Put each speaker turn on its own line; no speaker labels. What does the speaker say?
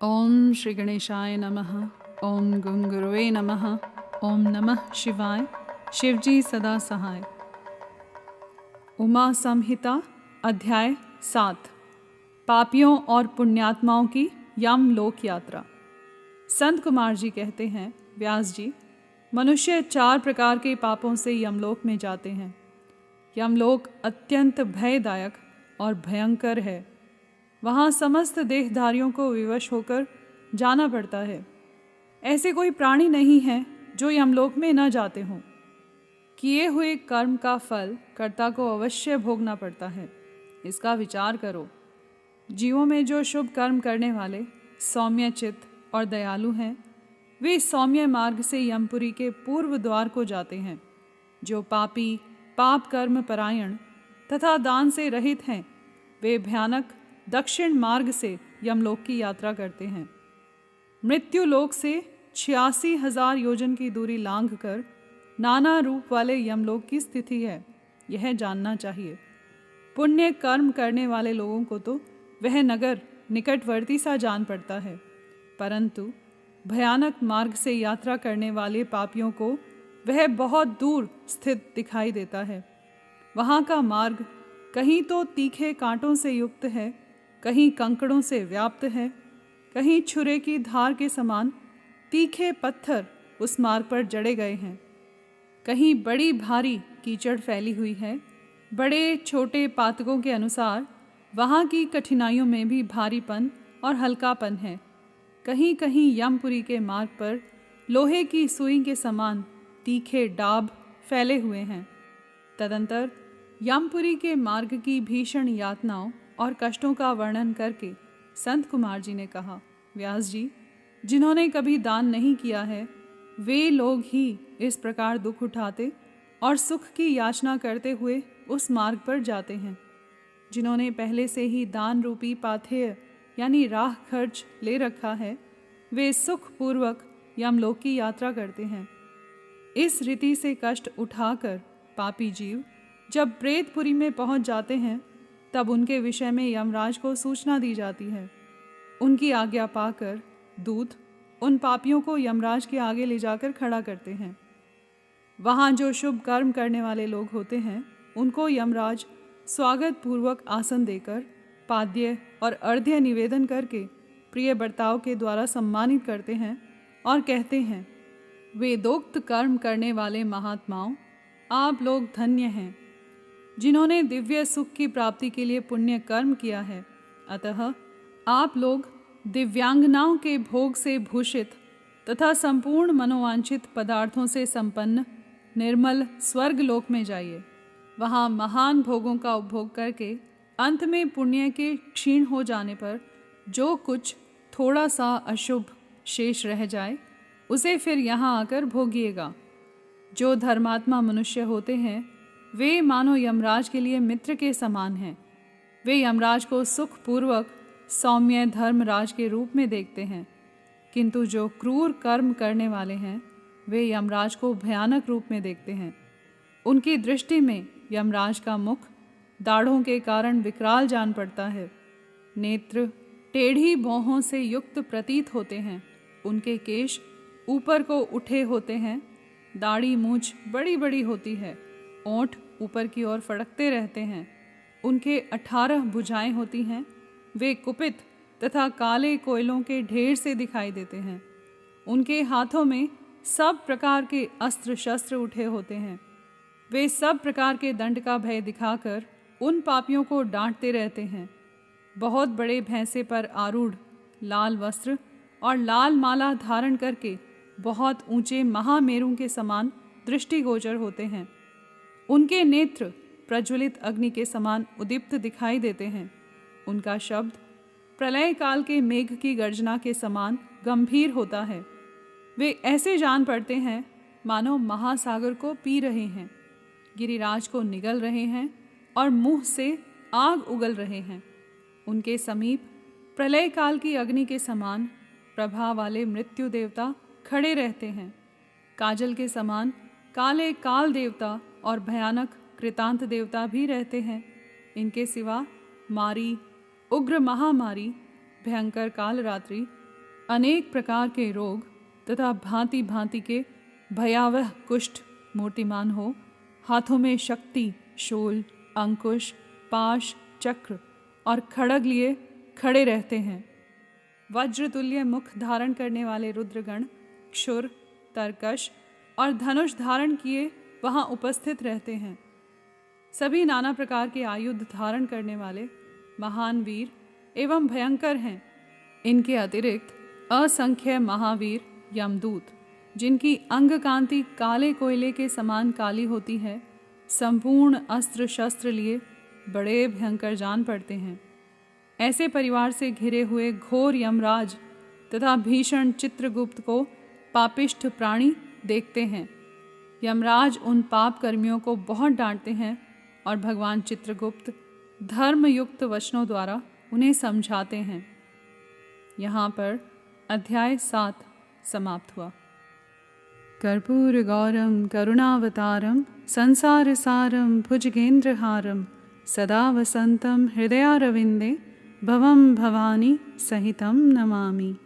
ओम श्री गणेशाय नमः। ओम गं गुरुवे नमः। ओम नमः शिवाय। शिवजी सदा सहाय। उमा संहिता अध्याय 7। पापियों और पुण्यात्माओं की यम लोक यात्रा। संत कुमार जी कहते हैं, व्यास जी, मनुष्य 4 प्रकार के पापों से यमलोक में जाते हैं। यमलोक अत्यंत भयदायक और भयंकर है। वहाँ समस्त देहधारियों को विवश होकर जाना पड़ता है। ऐसे कोई प्राणी नहीं है जो यमलोक में न जाते हों। किए हुए कर्म का फल कर्ता को अवश्य भोगना पड़ता है। इसका विचार करो। जीवों में जो शुभ कर्म करने वाले, सौम्य चित्त और दयालु हैं, वे सौम्य मार्ग से यमपुरी के पूर्व द्वार को जाते हैं। जो पापी, पाप कर्म परायण तथा दान से रहित हैं, वे भयानक दक्षिण मार्ग से यमलोक की यात्रा करते हैं। मृत्यु लोक से 86,000 योजन की दूरी लांघ कर नाना रूप वाले यमलोक की स्थिति है, यह जानना चाहिए। पुण्य कर्म करने वाले लोगों को तो वह नगर निकटवर्ती सा जान पड़ता है, परंतु भयानक मार्ग से यात्रा करने वाले पापियों को वह बहुत दूर स्थित दिखाई देता है। वहाँ का मार्ग कहीं तो तीखे कांटों से युक्त है, कहीं कंकड़ों से व्याप्त है, कहीं छुरे की धार के समान तीखे पत्थर उस मार्ग पर जड़े गए हैं, कहीं बड़ी भारी कीचड़ फैली हुई है। बड़े छोटे पातकों के अनुसार वहाँ की कठिनाइयों में भी भारीपन और हल्कापन है। कहीं कहीं यमपुरी के मार्ग पर लोहे की सुई के समान तीखे डाब फैले हुए हैं। तदंतर यमपुरी के मार्ग की भीषण यातनाओं और कष्टों का वर्णन करके संत कुमार जी ने कहा, व्यास जी, जिन्होंने कभी दान नहीं किया है, वे लोग ही इस प्रकार दुख उठाते और सुख की याचना करते हुए उस मार्ग पर जाते हैं। जिन्होंने पहले से ही दान रूपी पाथेय यानी राह खर्च ले रखा है, वे सुखपूर्वक यमलोक की यात्रा करते हैं। इस रीति से कष्ट उठाकर पापी जीव जब प्रेतपुरी में पहुंच जाते हैं, तब उनके विषय में यमराज को सूचना दी जाती है। उनकी आज्ञा पाकर दूत उन पापियों को यमराज के आगे ले जाकर खड़ा करते हैं। वहाँ जो शुभ कर्म करने वाले लोग होते हैं, उनको यमराज स्वागत पूर्वक आसन देकर पाद्य और अर्घ्य निवेदन करके प्रिय बर्ताव के द्वारा सम्मानित करते हैं और कहते हैं, वेदोक्त कर्म करने वाले महात्माओं, आप लोग धन्य हैं, जिन्होंने दिव्य सुख की प्राप्ति के लिए पुण्य कर्म किया है। अतः आप लोग दिव्यांगनाओं के भोग से भूषित तथा संपूर्ण मनोवांछित पदार्थों से संपन्न निर्मल स्वर्ग लोक में जाइए। वहाँ महान भोगों का उपभोग करके अंत में पुण्य के क्षीण हो जाने पर जो कुछ थोड़ा सा अशुभ शेष रह जाए, उसे फिर यहाँ आकर भोगिएगा। जो धर्मात्मा मनुष्य होते हैं, वे मानो यमराज के लिए मित्र के समान हैं। वे यमराज को सुखपूर्वक सौम्य धर्मराज के रूप में देखते हैं, किंतु जो क्रूर कर्म करने वाले हैं, वे यमराज को भयानक रूप में देखते हैं। उनकी दृष्टि में यमराज का मुख दाढ़ों के कारण विकराल जान पड़ता है। नेत्र टेढ़ी भौहों से युक्त प्रतीत होते हैं। उनके केश ऊपर को उठे होते हैं। दाढ़ी मूंछ बड़ी बड़ी होती है। ओंठ ऊपर की ओर फड़कते रहते हैं। उनके 18 भुजाएं होती हैं। वे कुपित तथा काले कोयलों के ढेर से दिखाई देते हैं। उनके हाथों में सब प्रकार के अस्त्र शस्त्र उठे होते हैं। वे सब प्रकार के दंड का भय दिखाकर उन पापियों को डांटते रहते हैं। बहुत बड़े भैंसे पर आरूढ़, लाल वस्त्र और लाल माला धारण करके बहुत ऊंचे महामेरु के समान दृष्टिगोचर होते हैं। उनके नेत्र प्रज्वलित अग्नि के समान उदीप्त दिखाई देते हैं। उनका शब्द प्रलय काल के मेघ की गर्जना के समान गंभीर होता है। वे ऐसे जान पड़ते हैं मानो महासागर को पी रहे हैं, गिरिराज को निगल रहे हैं और मुंह से आग उगल रहे हैं। उनके समीप प्रलय काल की अग्नि के समान प्रभा वाले मृत्यु देवता खड़े रहते हैं। काजल के समान काले काल देवता और भयानक कृतांत देवता भी रहते हैं। इनके सिवा मारी, उग्र महामारी, भयंकर काल रात्रि अनेक प्रकार के रोग तथा भांति भांति के भयावह कुष्ठ मूर्तिमान हो, हाथों में शक्ति, शूल, अंकुश, पाश, चक्र और खड़ग लिए खड़े रहते हैं। वज्रतुल्य मुख धारण करने वाले रुद्रगण क्षुर, तरकश और धनुष धारण किए वहाँ उपस्थित रहते हैं। सभी नाना प्रकार के आयुध धारण करने वाले महान वीर एवं भयंकर हैं। इनके अतिरिक्त असंख्य महावीर यमदूत, जिनकी अंग कांति काले कोयले के समान काली होती है, संपूर्ण अस्त्र शस्त्र लिए बड़े भयंकर जान पड़ते हैं। ऐसे परिवार से घिरे हुए घोर यमराज तथा भीषण चित्रगुप्त को पापिष्ठ प्राणी देखते हैं। यमराज उन पाप कर्मियों को बहुत डांटते हैं और भगवान चित्रगुप्त धर्मयुक्त वचनों द्वारा उन्हें समझाते हैं। यहाँ पर अध्याय 7 समाप्त हुआ। कर्पूर गौरम करुणावतारम संसार सारम भुजगेंद्रहारम सदा वसंतम हृदयारविंदे भवम भवानी सहितम नमामि।